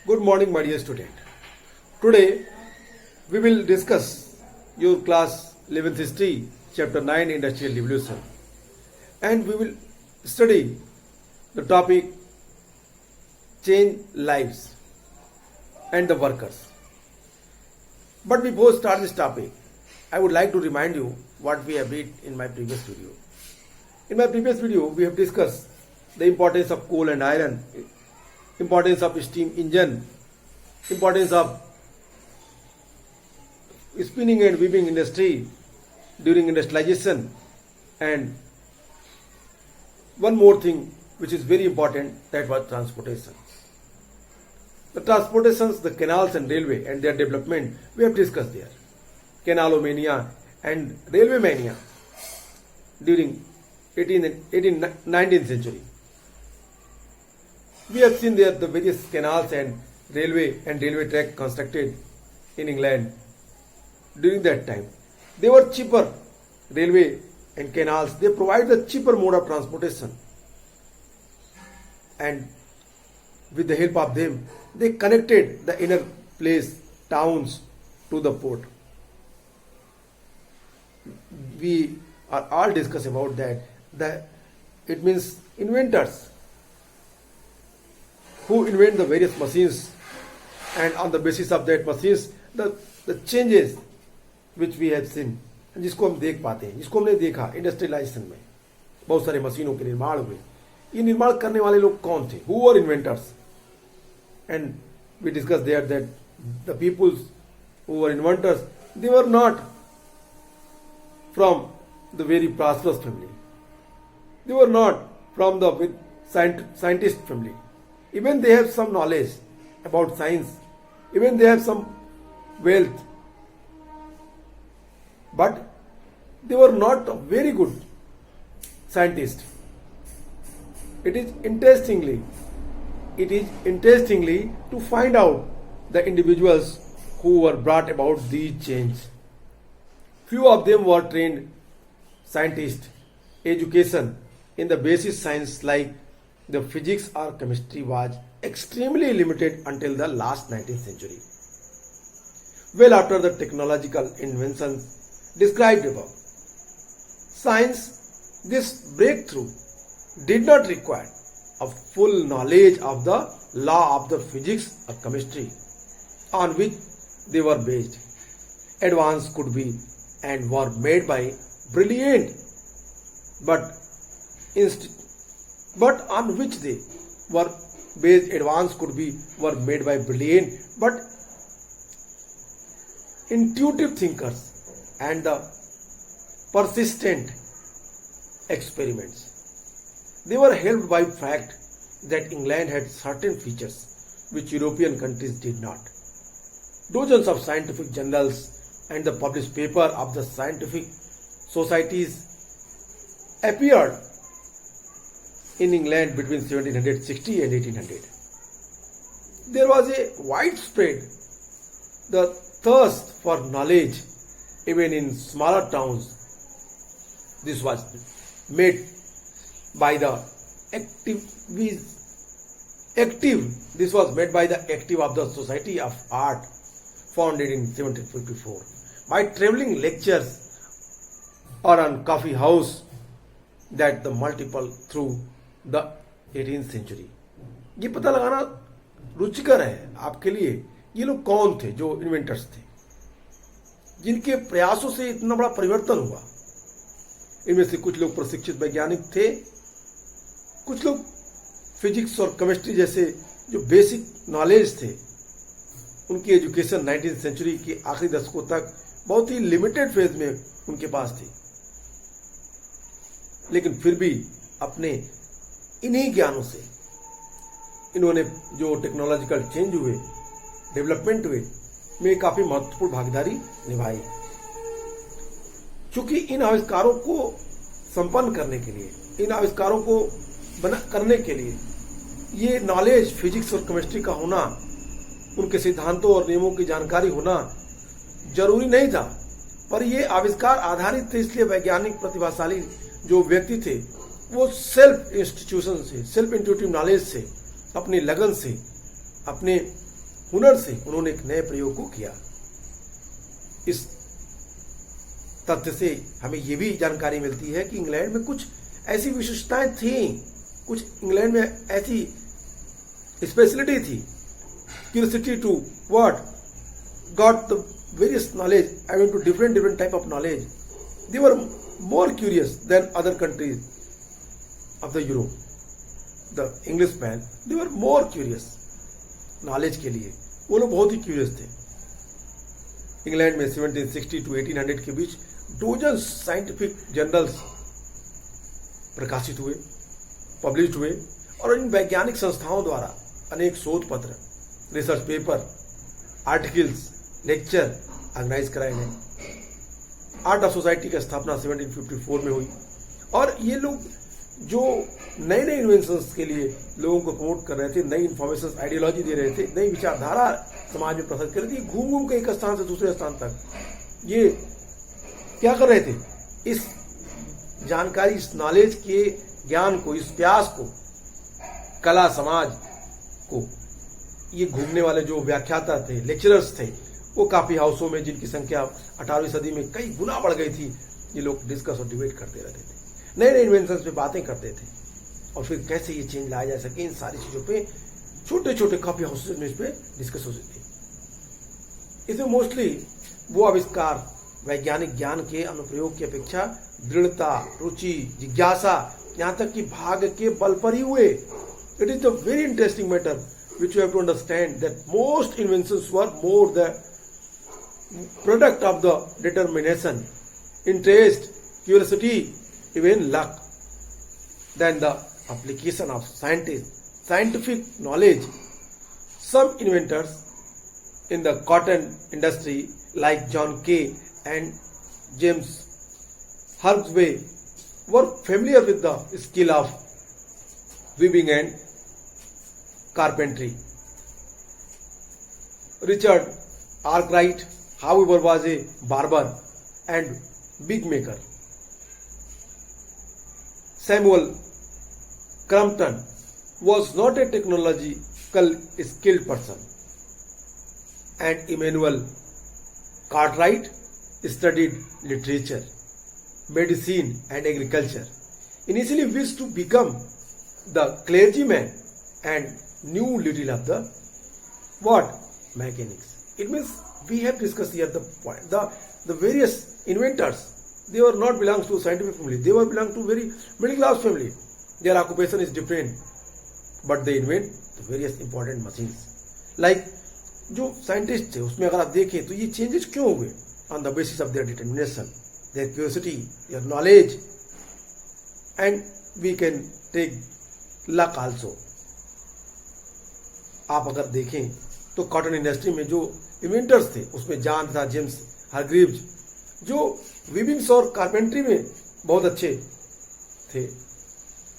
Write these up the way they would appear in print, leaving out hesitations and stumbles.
Good morning, my dear student. Today we will discuss your class 11th history, chapter 9, Industrial Revolution, and we will study the topic change lives and the workers. But before start this topic, I would like to remind you what we have read in my previous video. In my previous video, we have discussed the importance of coal and iron, importance of steam engine, importance of spinning and weaving industry during industrialization, and one more thing which is very important, that was transportation. The transportations, the canals and railway and their development, we have discussed there. Canalomania and railway mania during 19th century. We have seen there the various canals and railway track constructed in England during that time. They were cheaper. Railway and canals, they provide the cheaper mode of transportation, and with the help of them they connected the inner place towns to the port. We are all discussing about that it means inventors who invent the various machines, and on the basis of that machines the changes which we have seen, जिसको हम देख पाते हैं, जिसको हमने देखा industrialisation में बहुत सारे मशीनों के निर्माण हुए. ये निर्माण करने वाले लोग कौन थे? Who were inventors? And we discussed there that the peoples who were inventors, they were not from the very prosperous family. They were not from the scientist family. Even they have some knowledge about science, even they have some wealth, but they were not a very good scientists. It is interestingly to find out the individuals who were brought about these changes. Few of them were trained scientists. Education in the basic science like the physics or chemistry was extremely limited until the last 19th century. Well after the technological inventions described above, science, this breakthrough did not require a full knowledge of the law of the physics or chemistry on which they were based. Advance could be and were made by brilliant, but on which they were based, advance could be were made by brilliant but intuitive thinkers and the persistent experiments. They were helped by fact that England had certain features which European countries did not. Dozens of scientific journals and the published paper of the scientific societies appeared in England between 1760 and 1800. There was a widespread the thirst for knowledge even in smaller towns. This was made by the active of the Society of Art founded in 1754 by traveling lectures or on coffee house that the multiple through the 18th century. ये पता लगाना रुचिकर है आपके लिए, ये लोग कौन थे जो इन्वेंटर्स थे, जिनके प्रयासों से इतना बड़ा परिवर्तन हुआ. इनमें से कुछ लोग प्रशिक्षित वैज्ञानिक थे, कुछ लोग फिजिक्स और केमिस्ट्री जैसे जो बेसिक नॉलेज थे, उनकी एजुकेशन 19th सेंचुरी के आखिरी दशकों तक बहुत ही लिमिटेड फेज में उनके पास थी, लेकिन फिर भी अपने इन्हीं ज्ञानों से इन्होंने जो टेक्नोलॉजिकल चेंज हुए, डेवलपमेंट हुए में काफी महत्वपूर्ण भागीदारी निभाई. चूंकि इन आविष्कारों को संपन्न करने के लिए, इन आविष्कारों को करने के लिए ये नॉलेज फिजिक्स और केमिस्ट्री का होना, उनके सिद्धांतों और नियमों की जानकारी होना जरूरी नहीं था, पर ये आविष्कार आधारित थे. इसलिए वैज्ञानिक प्रतिभाशाली जो व्यक्ति थे वो सेल्फ इंस्टीट्यूशन से, सेल्फ इंट्यूटिव नॉलेज से, अपनी लगन से, अपने हुनर से उन्होंने एक नए प्रयोग को किया। इस तथ्य से हमें यह भी जानकारी मिलती है कि इंग्लैंड में कुछ ऐसी विशेषताएं थी, कुछ इंग्लैंड में ऐसी स्पेशलिटी थी, curiosity to what got the various knowledge, I mean to different type of knowledge. They were more curious than other countries of the Europe. The English man they were more curious knowledge के लिए, वो लोग बहुत ही curious थे। England में 1760 to 1800 के बीच dozen scientific journals प्रकाशित हुए, पब्लिश हुए, और इन वैज्ञानिक संस्थाओं द्वारा अनेक शोध पत्र, research paper, articles, lecture organize कराए गए। आर्ट ऑफ सोसाइटी की स्थापना 1754 में हुई, और ये लोग जो नए नए इन्वेंशंस के लिए लोगों को प्रमोट कर रहे थे, नई इंफॉर्मेशन आइडियोलॉजी दे रहे थे, नई विचारधारा समाज में प्रसारित कर रहे थे, घूम घूम के एक स्थान से दूसरे स्थान तक ये क्या कर रहे थे, इस जानकारी, इस नॉलेज के ज्ञान को, इस प्यास को, कला समाज को, ये घूमने वाले जो व्याख्याता थे, लेक्चरर्स थे, वो काफी हाउसों में, जिनकी संख्या 18वीं सदी में कई गुना बढ़ गई थी, ये लोग डिस्कस और डिबेट करते रहते थे, नए नए इन्वेंशंस पे बातें करते थे, और फिर कैसे ये चेंज लाया जा सके, इन सारी चीजों पे छोटे छोटे कॉफी हाउसेज में इस पे डिस्कस होते थे। इसमें मोस्टली वो आविष्कार वैज्ञानिक ज्ञान के अनुप्रयोग की अपेक्षा दृढ़ता, रुचि, जिज्ञासा, यहां तक कि भाग के बल पर ही हुए। It is the very interesting matter which you have to understand that most inventions were more the product of the determination, interest, curiosity, even luck, than the application of scientific knowledge. Some inventors in the cotton industry like John Kay and James Hargreaves were familiar with the skill of weaving and carpentry. Richard Arkwright, however, was a barber and wig maker. Samuel Crompton was not a technological skilled person, and Emmanuel Cartwright studied literature, medicine, and agriculture. Initially wished to become the clergyman and knew little of the what mechanics. It means we have discussed here the point, the various inventors, they were not belongs to scientific family, they were belong to very middle class family. Their occupation is different, but they invent the various important machines. Like जो scientist थे उसमें अगर आप देखें तो ये changes क्यों हुए? On the basis of their determination, their curiosity, their knowledge, and we can take luck also. आप अगर देखें तो कॉटन इंडस्ट्री में जो इन्वेंटर्स थे उसमें जॉन था, जेम्स हार्ग्रीव्स, जो वीविंग्स और कारपेंट्री में बहुत अच्छे थे।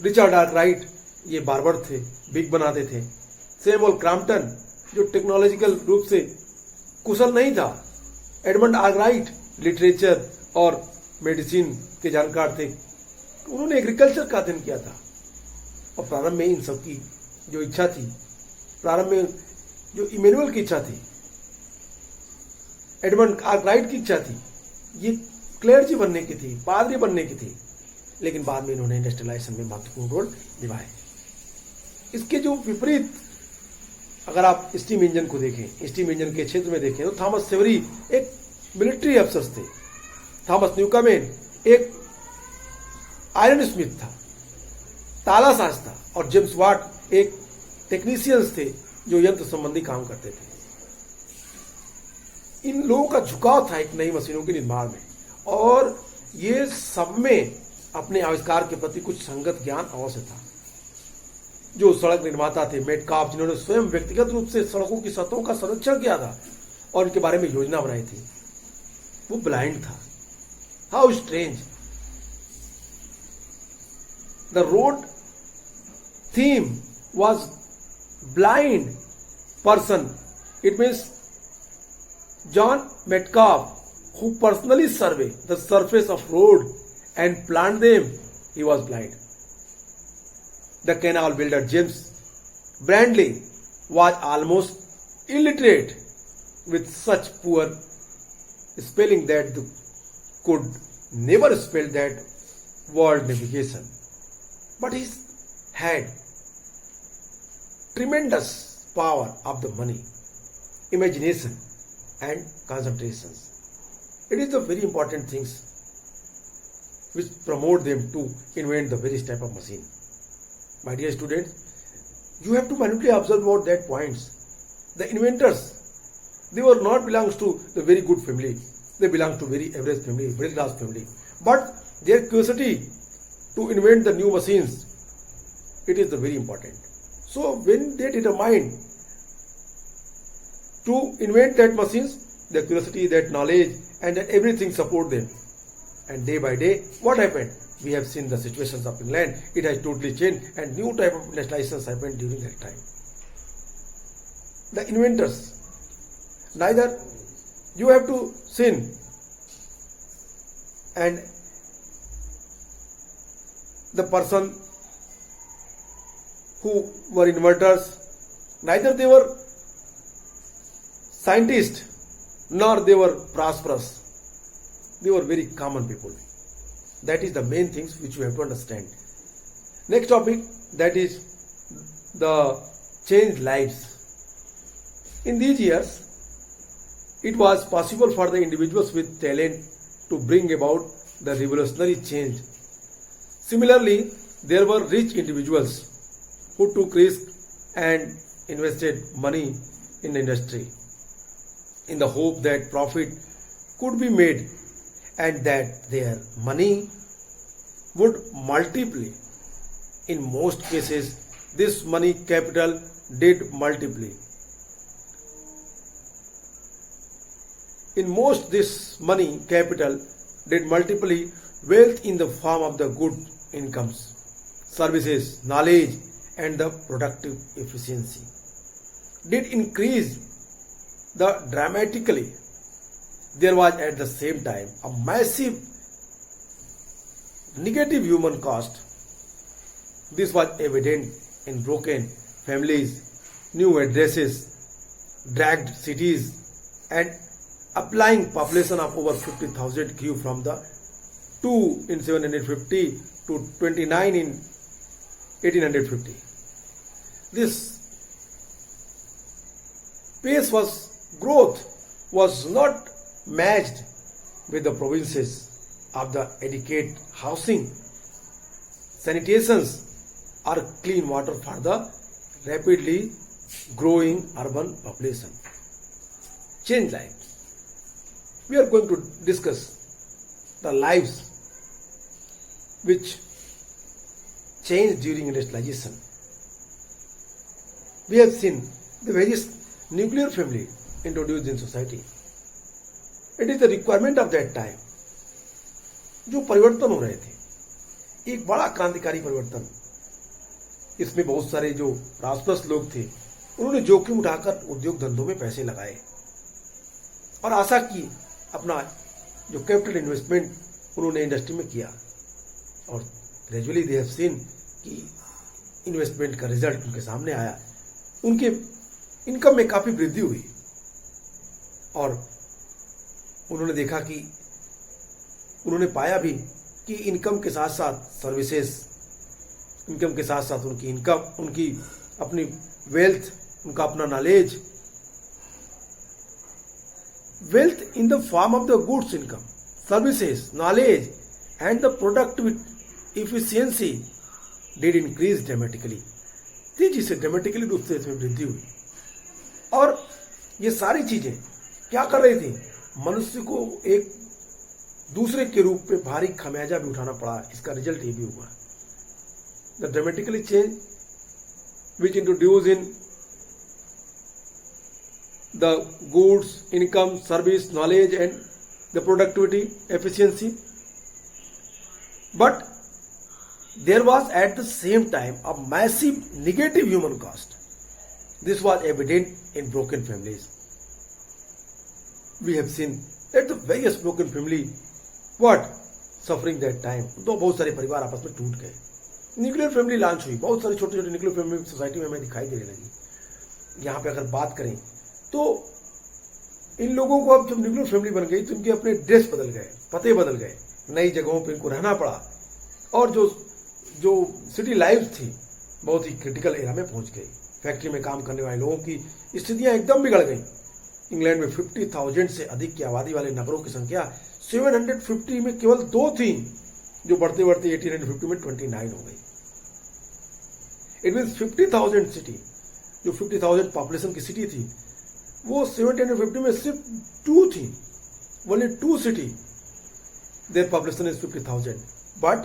रिचर्ड आर्कराइट, ये बार्बर थे, बिग बनाते थे। सैमुअल क्रॉम्पटन, जो टेक्नोलॉजिकल रूप से कुशल नहीं था। एडमंड आर्कराइट, लिटरेचर और मेडिसिन के जानकार थे, उन्होंने एग्रीकल्चर का अध्ययन किया था। और प्रारंभ में इन सबकी जो इच्छा थी, प्रारंभ में जो इमैनुअल की इच्छा थी, एडमंड आर्कराइट की इच्छा थी, ये क्लेर्जी बनने की थी, पादरी बनने की थी, लेकिन बाद में इन्होंने इंडस्ट्रियलाइजेशन में महत्वपूर्ण रोल निभाए। इसके जो विपरीत अगर आप स्टीम इंजन को देखें, स्टीम इंजन के क्षेत्र में देखें तो थॉमस सेवरी एक मिलिट्री अफसर थे, थॉमस न्यूकमेन एक आयरन स्मिथ था, ताला साज था, और जेम्स वाट एक टेक्नीशियंस थे जो यंत्र संबंधी काम करते थे। इन लोगों का झुकाव था एक नई मशीनों के निर्माण में, और ये सब में अपने आविष्कार के प्रति कुछ संगत ज्ञान अवश्य था। जो सड़क निर्माता थे मेटकाफ, जिन्होंने स्वयं व्यक्तिगत रूप से सड़कों की सतहों का संरक्षण किया था और उनके बारे में योजना बनाई थी, वो ब्लाइंड था। How strange. The road theme was blind person. It means John Metcalfe, who personally surveyed the surface of road and planned them, he was blind. The canal builder James Brandley was almost illiterate with such poor spelling that they could never spell that word navigation. But he had tremendous power of the money, imagination and concentrations. It is the very important things which promote them to invent the various type of machine. My dear students, you have to minutely observe about that points. The inventors, they were not belongs to the very good family. They belong to very average family, very class family. But their curiosity to invent the new machines, it is the very important. So when they determined to invent that machines, the curiosity, that knowledge and that everything support them. And day by day, what happened? We have seen the situations of England. It has totally changed and new type of industrializations happened during that time. The inventors, neither you have to sin and the person who were inventors, neither they were scientists nor they were prosperous. They were very common people. That is the main things which you have to understand. Next topic, that is the changed lives. In these years, it was possible for the individuals with talent to bring about the revolutionary change. Similarly, there were rich individuals who took risk and invested money in the industry in the hope that profit could be made and that their money would multiply. In most cases, this money capital did multiply. In most, this money capital did multiply wealth in the form of the good incomes, services, knowledge, and the productive efficiency. Did increase the dramatically. There was at the same time a massive negative human cost. This was evident in broken families, new addresses, dragged cities, and applying population of over 50,000 grew from the 2 in 750 to 29 in 1850. This pace growth was not matched with the provinces of the adequate housing, sanitations, or clean water for the rapidly growing urban population. Change life. We are going to discuss the lives which changed during industrialization. We have seen the various nuclear family introduced in society. It is the requirement of that time. जो परिवर्तन हो रहे थे, एक बड़ा क्रांतिकारी परिवर्तन. इसमें बहुत सारे जो प्रॉस्परस लोग थे, उन्होंने जोखिम उठाकर उद्योग धंधों में पैसे लगाए और आशा की अपना जो कैपिटल इन्वेस्टमेंट उन्होंने इंडस्ट्री में किया और ग्रेजुअली दे हैव सीन कि इन्वेस्टमेंट का रिजल्ट उनके सामने आया. उनके इनकम में काफी वृद्धि हुई और उन्होंने देखा कि उन्होंने पाया भी कि इनकम के साथ साथ सर्विसेज, इनकम के साथ साथ उनकी इनकम, उनकी अपनी वेल्थ, उनका अपना knowledge, wealth in the form of the goods income, services, knowledge and the productive efficiency did increase dramatically. तेजी से ड्रामेटिकली रूप से इसमें वृद्धि हुई और ये सारी चीजें क्या कर रही थी? मनुष्य को एक दूसरे के रूप में भारी खमियाजा भी उठाना पड़ा. इसका रिजल्ट ये भी हुआ. The dramatically change which introduce in the goods, income, service, knowledge and the productivity, efficiency. But there was at the same time a massive negative human cost. This was evident in broken families. We have seen that the various broken family what suffering that time. तो बहुत सारे परिवार आपस में टूट गए. Nuclear family launch हुई. बहुत सारी छोटे छोटे न्यूक्लियर फैमिली सोसाइटी में हमें दिखाई देने लगी. यहाँ पे अगर बात करें तो इन लोगों को अब जब न्यूक्लियर फैमिली बन गई तो इनके अपने ड्रेस बदल गए, पते बदल गए, नई जगहों पर इनको रहना पड़ा और जो जो सिटी लाइफ थी बहुत ही क्रिटिकल एरा में पहुंच गई। फैक्ट्री में काम करने वाले लोगों की स्थितियां एकदम बिगड़ गई। इंग्लैंड में 50,000 से अधिक की आबादी वाले नगरों की संख्या 750 में केवल 2 थी, जो बढ़ते बढ़ते 1850 में 29 हो गई। इट मीन 50,000 सिटी, जो 50,000 पॉपुलेशन की सिटी थी, वो 1750 में सिर्फ 2 थी, only 2 city, their population is 50,000। But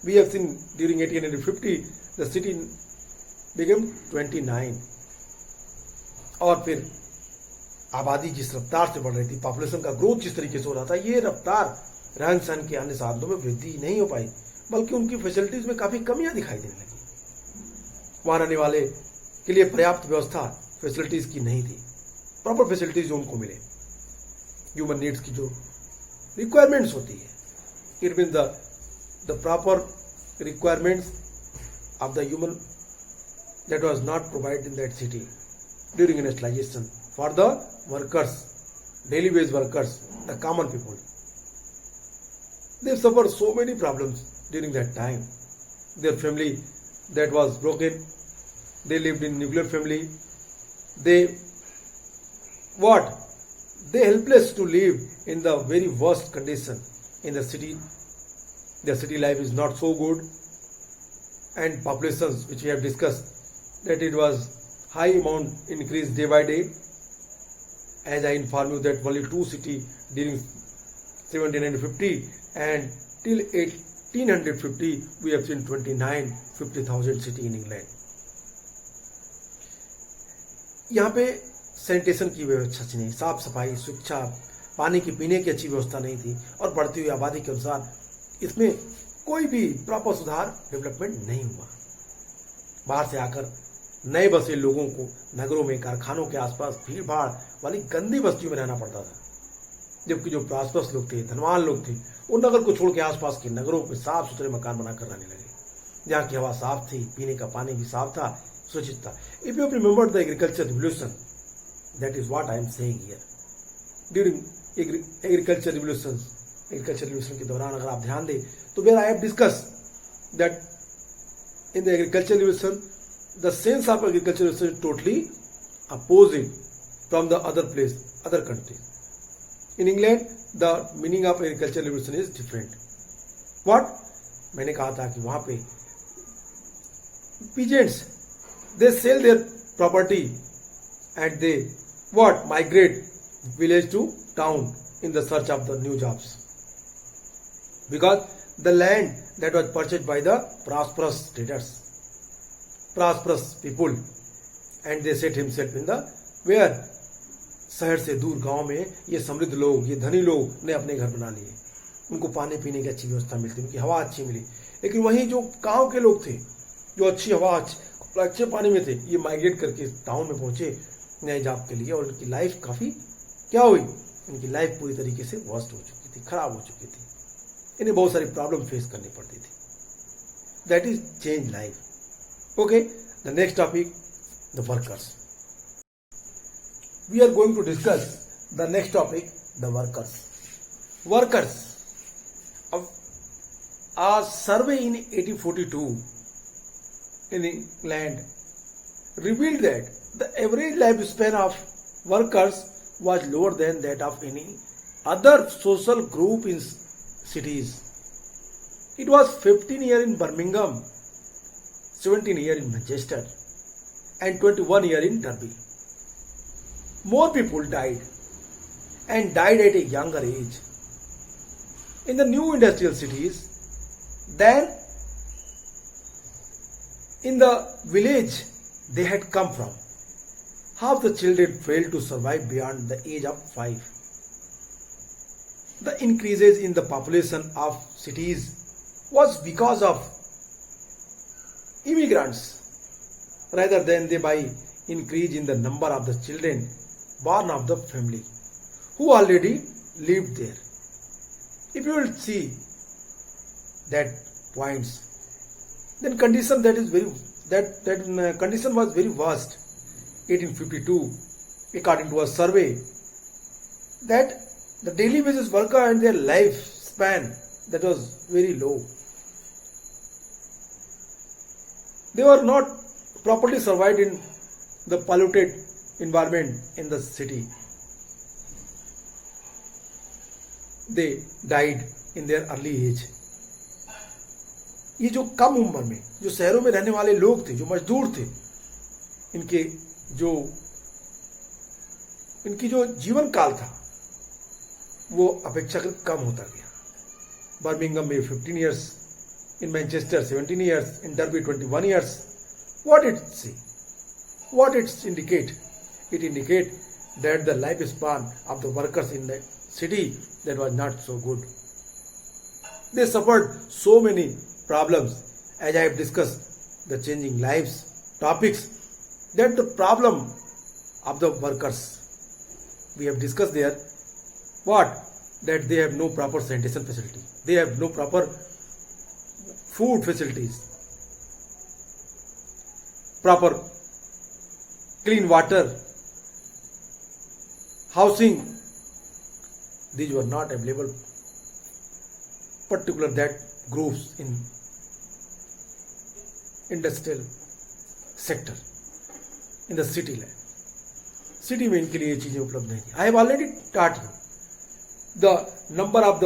we have seen during 1850 the city became 29। और फिर आबादी जिस रफ्तार से बढ़ रही थी, पॉपुलेशन का ग्रोथ जिस तरीके से हो रहा था, ये रफ्तार रहन सहन के अन्य साधनों में वृद्धि नहीं हो पाई, बल्कि उनकी फैसिलिटीज में काफी कमियां दिखाई देने लगी। वहां रहने वाले के लिए पर्याप्त व्यवस्था फैसिलिटीज की नहीं थी, प्रॉपर फैसिलिटीज जो उनको मिले, ह्यूमन नीड्स की जो रिक्वायरमेंट्स होती है, it mean the proper requirements of the human that was not provided in that city during industrialization for the workers, daily wage workers, the common people. They suffered so many problems during that time. Their family that was broken, they lived in nuclear family. They helpless to live in the very worst condition in the city. Their city life is not so good, and populations which we have discussed that it was high amount increased day by day. As I inform you that only 2 cities during 1750 and till 1850 we have seen 50,000 city in England. यहाँ पे sanitation की व्यवस्था अच्छी नहीं, साफ सफाई, शिक्षा, पानी की पीने की अच्छी व्यवस्था नहीं थी, और बढ़ती हुई आबादी के अनुसार इसमें कोई भी प्रॉपर सुधार, डेवलपमेंट नहीं हुआ। बाहर से आकर नए बसे लोगों को नगरों में, कारखानों के आसपास भीड़ भाड़ वाली गंदी बस्तियों में रहना पड़ता था, जबकि जो प्रॉस्पर्स लोग थे, धनवान लोग थे, वो नगर को छोड़ के आसपास के नगरों में साफ सुथरे मकान बनाकर रहने लगे, जहाँ की हवा साफ थी, पीने का पानी भी साफ था, सुरक्षित था। If you remember the agriculture revolution, that is what I am saying here. During agriculture revolution के दौरान अगर आप ध्यान दें तो where I have discuss that in the agriculture revolution the sense of agriculture is totally opposite from the other countries. In England, the meaning of agricultural revolution is different. What? मैंने कहा था कि वहां पे peasants, they sell their property and they migrate village to town in the search of the new jobs, because the land that was purchased by the prosperous traders, prosperous people, and they set himself in the where शहर से दूर गांव में ये समृद्ध लोग, ये धनी लोग ने अपने घर बना लिए, उनको पानी पीने की अच्छी व्यवस्था मिलती, उनकी हवा अच्छी मिली। लेकिन वहीं जो गांव के लोग थे, जो अच्छी हवा, अच्छे पानी में थे, ये माइग्रेट करके टाउन में पहुंचे नए जॉब के लिए, और उनकी लाइफ काफी क्या हुई, उनकी लाइफ पूरी तरीके से वर्स्ट हो चुकी थी, खराब हो चुकी थी, इन्हें बहुत सारी प्रॉब्लम फेस करनी पड़ती थी। That is change life. Okay, the next topic, the workers. We are going to discuss the next topic, the workers. Workers. A survey in 1842 in England revealed that the average lifespan of workers was lower than that of any other social group in cities. It was 15 years in Birmingham, 17 years in Manchester, and 21 years in Derby. More people died, and died at a younger age, in the new industrial cities than in the village they had come from. Half the children failed to survive beyond the age of 5. The increases in the population of cities was because of immigrants rather than by increase in the number of the children born of the family who already lived there. If you will see that points, then condition condition was very worst. 1852 according to a survey, that the daily wages worker and their lifespan that was very low. They were not properly survived in the polluted environment in the city. They died in their early age. ये जो कम उम्र में जो शहरों में रहने वाले लोग थे, जो मजदूर थे, इनके जो इनकी जो जीवन काल था वो अपेक्षाकृत कम होता गया. बर्मिंगम में 15 years, in Manchester 17 years, in Derby 21 years. What it say? What it indicate? It indicate that the lifespan of the workers in the city that was not so good. They suffered so many problems, as I have discussed the changing lives topics, that the problem of the workers we have discussed there. What? That they have no proper sanitation facility, they have no proper food facilities, proper clean water, housing. These were not available, particular that groups in industrial sector in the city land. City में इनके लिए ये चीजें उपलब्ध नहीं थी. I have already taught you the number of the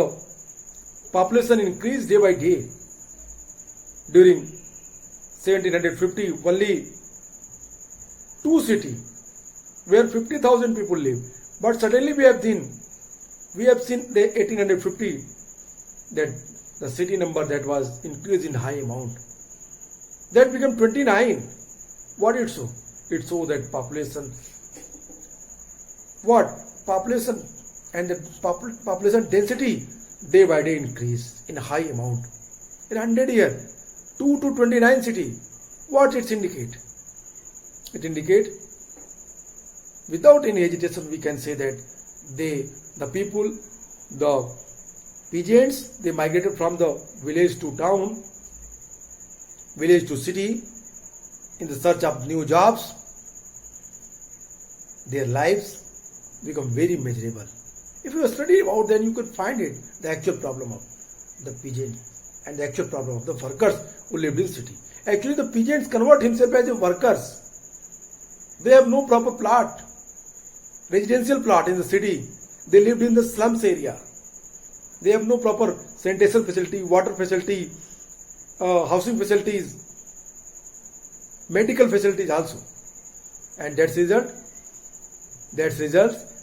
population increase day by day. During 1750, only two cities where 50,000 people live. But suddenly we have seen the 1850 that the city number that was increased in high amount. That became 29. What it show? It show that population. What? Population and the population density day by day increase in high amount. In 100 years. 2 to 29 city. What it indicate? It indicate, without any hesitation, we can say that the people, the peasants, they migrated from the village to town, village to city, in the search of new jobs. Their lives become very miserable. If you study about, then you could find it, the actual problem of the peasant and the actual problem of the workers who lived in city. Actually, the peasants convert himself as a workers. They have no proper plot, residential plot in the city. They lived in the slums area. They have no proper sanitation facility, water facility, housing facilities, medical facilities also. And that results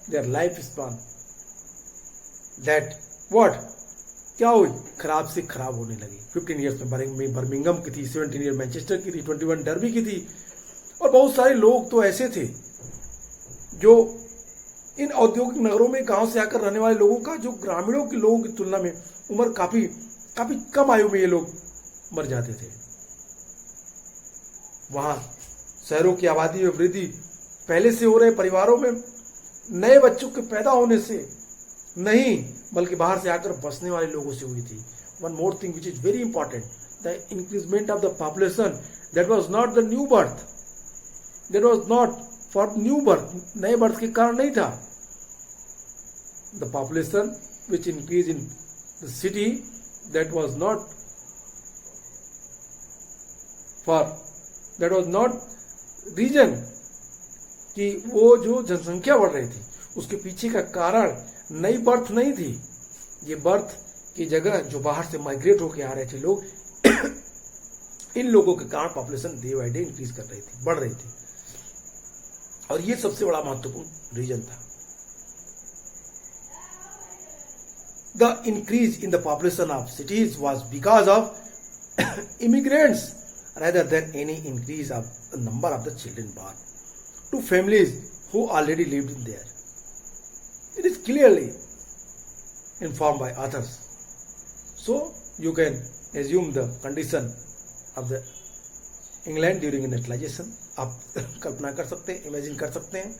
their lifespan. That what? क्या हुई? खराब से खराब होने लगी. 15 years में Birmingham की थी, 17 years मैनचेस्टर की थी, 21 डर्बी की थी. और बहुत सारे लोग तो ऐसे थे जो इन औद्योगिक नगरों में गांव से आकर रहने वाले लोगों का, जो ग्रामीणों के लोगों की तुलना में उम्र काफी कम आयु में ये लोग मर जाते थे. वहां शहरों की आबादी में वृद्धि पहले से हो रहे परिवारों में नए बच्चों के पैदा होने से नहीं, बल्कि बाहर से आकर बसने वाले लोगों से हुई थी. One more thing which is very important, the increment of the population that was not the new birth, that was not for new birth, नए बर्थ के कारण नहीं था. The population which increase in the city that was not for, that was not reason कि वो जो जनसंख्या बढ़ रही थी उसके पीछे का कारण नई बर्थ नहीं थी. ये बर्थ की जगह जो बाहर से माइग्रेट होकर आ रहे थे लोग, इन लोगों के कारण population day by day increase कर रही थी, बढ़ रही थी. और ये सबसे बड़ा महत्वपूर्ण रीजन था. The increase in the population of cities was because of immigrants rather than any increase of the number of the children born to families who already lived in there. It is clearly informed by authors. So you can assume the condition of the England during industrialization. आप कल्पना कर सकते हैं, imagine कर सकते हैं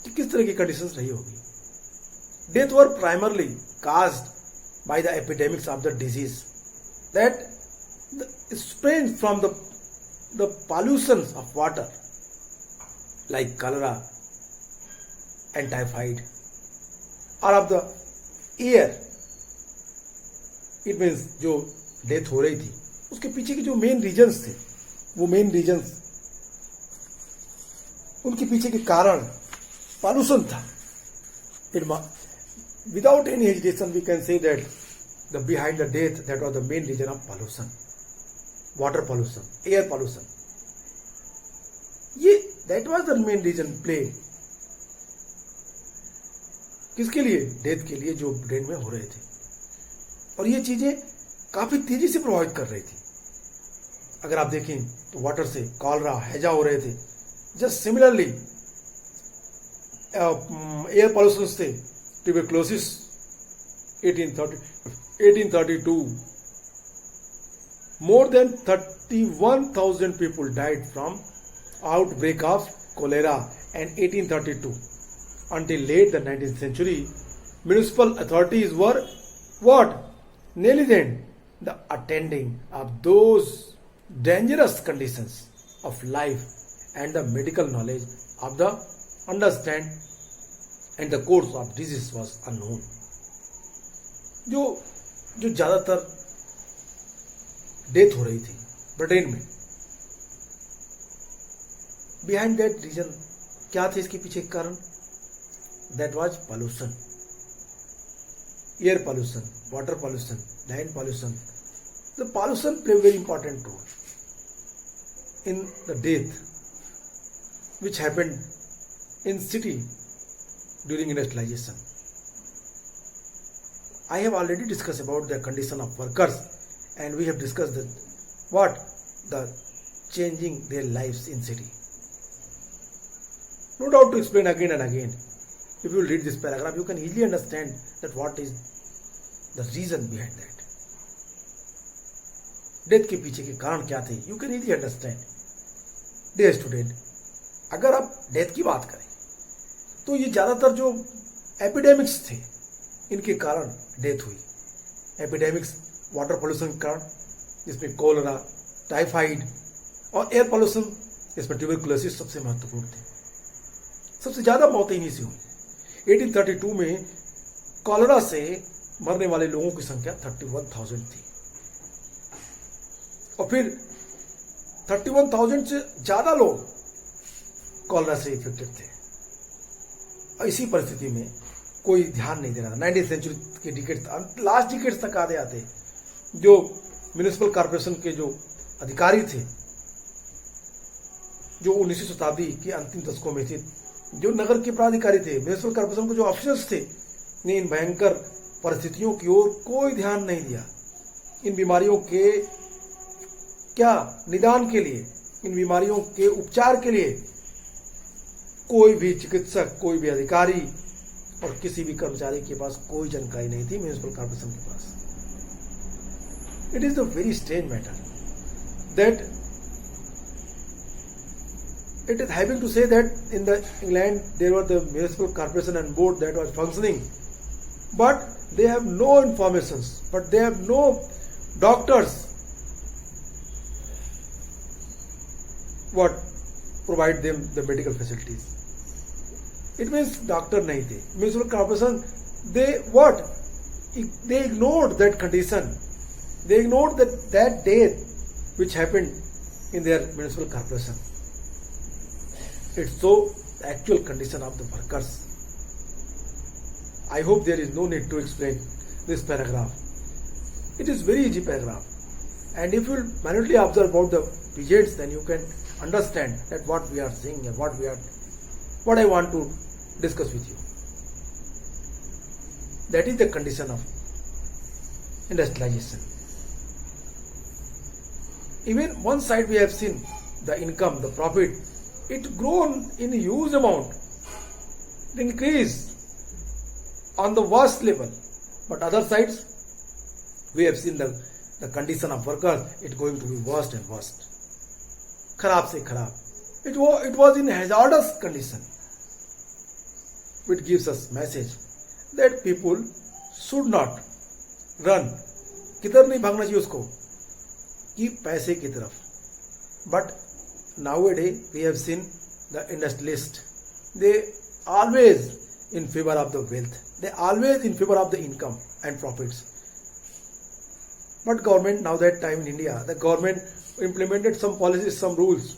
कि किस तरह की कंडीशंस रही होगी. Death were primarily caused by the epidemics of the disease that sprang from the pollutions of water like cholera, and typhoid or of the air. It means जो डेथ हो रही थी उसके पीछे के जो मेन रीजन्स थे, वो मेन रीजन्स, उनके पीछे के कारण पॉल्यूशन था. Without any hesitation we can say that the behind the death, that was the main reason of pollution, water pollution, air pollution. ये that was the main reason play. किसके लिए? Death के लिए, जो ब्रेन में हो रहे थे. और ये चीजें काफी तेजी से प्रभावित कर रही थी. अगर आप देखें तो वाटर से कॉलरा, हैजा हो रहे थे. जस्ट सिमिलरली एयर पॉल्यूशन से tuberculosis 1832 more than 31,000 people died from outbreak of cholera in 1832. Until late the 19th century, municipal authorities were what? Negligent the attending of those dangerous conditions of life, and the medical knowledge of the understand and the course of disease was unknown. जो ज्यादातर death हो रही थी Britain में, behind that reason क्या थे इसके पीछे कारण? That was pollution, air pollution, water pollution, land pollution. The pollution play very important role in the death which happened in city during industrialization. I have already discussed about the condition of workers, and we have discussed the changing their lives in city. No doubt to explain again and again. If you read this paragraph, you can easily understand that what is the reason behind that. Death के पीछे के कारण क्या थे? You can easily understand. Dear student, अगर आप death की बात करें तो ये ज्यादातर जो एपिडेमिक्स थे इनके कारण डेथ हुई. एपिडेमिक्स वाटर पोल्यूशन के कारण, जिसमें कोलरा, टाइफाइड और एयर पोल्यूशन, इसमें ट्यूबरकुलोसिस सबसे महत्वपूर्ण थे. सबसे ज्यादा मौतें इन्हीं से हुई. 1832 में कोलरा से मरने वाले लोगों की संख्या 31,000 थी, और फिर 31,000 से ज्यादा लोग कोलरा से इफेक्टेड थे. और इसी परिस्थिति में कोई ध्यान नहीं दे रहा था. 19th सेंचुरी के डिकेड, लास्ट डिकेड्स तक आते आते जो म्युनिसिपल कॉर्पोरेशन के जो अधिकारी थे, जो 19वीं शताब्दी के अंतिम दशकों में थे, जो नगर के प्राधिकारी थे, म्युनिसिपल कॉर्पोरेशन के जो ऑफिसर्स थे, ने इन भयंकर परिस्थितियों की ओर कोई ध्यान नहीं दिया. इन बीमारियों के क्या निदान के लिए, इन बीमारियों के उपचार के लिए कोई भी चिकित्सक, कोई भी अधिकारी और किसी भी कर्मचारी के पास कोई जानकारी नहीं थी म्युनिसिपल कॉर्पोरेशन के पास. It is the very strange matter that it is having to say that in the England there were the municipal corporation and board that was functioning, but they have no informations, but they have no doctors what provide them the medical facilities. It means doctor nahi the. Municipal corporation, they ignored that condition. They ignored that death which happened in their municipal corporation. It's so the actual condition of the workers. I hope there is no need to explain this paragraph. It is very easy paragraph, and if you minutely observe about the pigeons, then you can understand that what we are saying and what I want to discuss with you. That is the condition of industrialization. Even one side we have seen the income, the profit, it grown in huge amount, it increase on the vast level, but other sides we have seen the condition of workers, it going to be worse and worse. खराब से खराब. It was in hazardous condition, which gives us message that people should not run. किधर नहीं भागना चाहिए उसको, कि पैसे की तरफ. But nowadays we have seen the industrialists, they always in favor of the wealth. They always in favor of the income and profits. But government, now that time in India, the government implemented some policies, some rules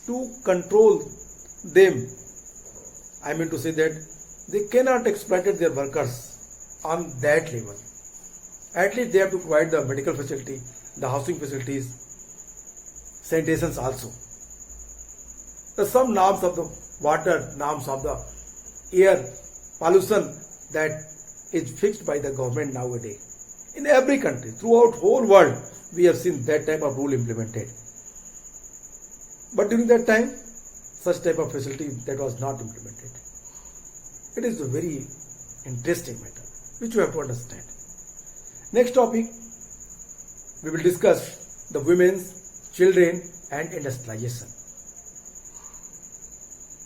to control them. I mean to say that they cannot exploit their workers on that level. At least they have to provide the medical facility, the housing facilities, sanitations also. The some norms of the water, norms of the air pollution that is fixed by the government nowadays. In every country, throughout whole world, we have seen that type of rule implemented. But during that time, such type of facility that was not implemented. It is a very interesting matter which you have to understand. Next topic, we will discuss the women's, children and industrialization.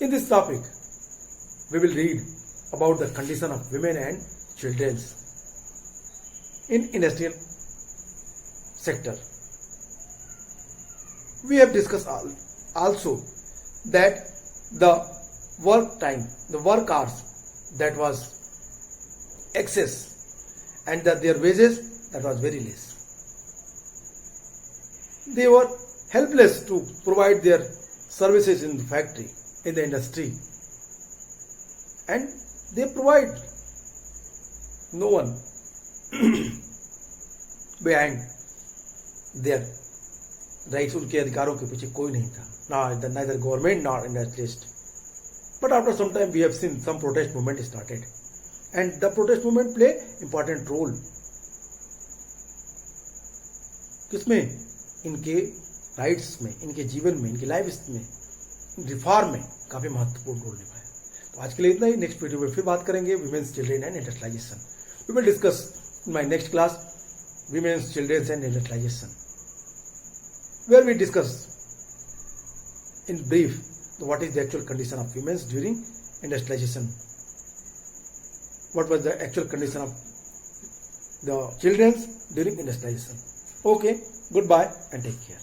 In this topic, we will read about the condition of women and children in industrial sector. We have discussed also that the work time, the work hours that was excess and that their wages that was very less. They were helpless to provide their services in the factory, in the industry, and they provide no one behind their rights. उनके अधिकारों के पीछे कोई नहीं था, neither government nor industrialist. But after some time we have seen some protest movement started, and the protest movement play important role. किसमें? इनके rights में, इनके जीवन में, इनकी लाइफ में, रिफॉर्म में काफी महत्वपूर्ण रोल निभाया. तो आज के लिए इतना ही. नेक्स्ट वीडियो में फिर बात करेंगे women's, children and industrialization. We will discuss in my next class women's, children and industrialization, where we discuss in brief what is the actual condition of women during industrialization, what was the actual condition of the children during industrialization. Okay, goodbye and take care.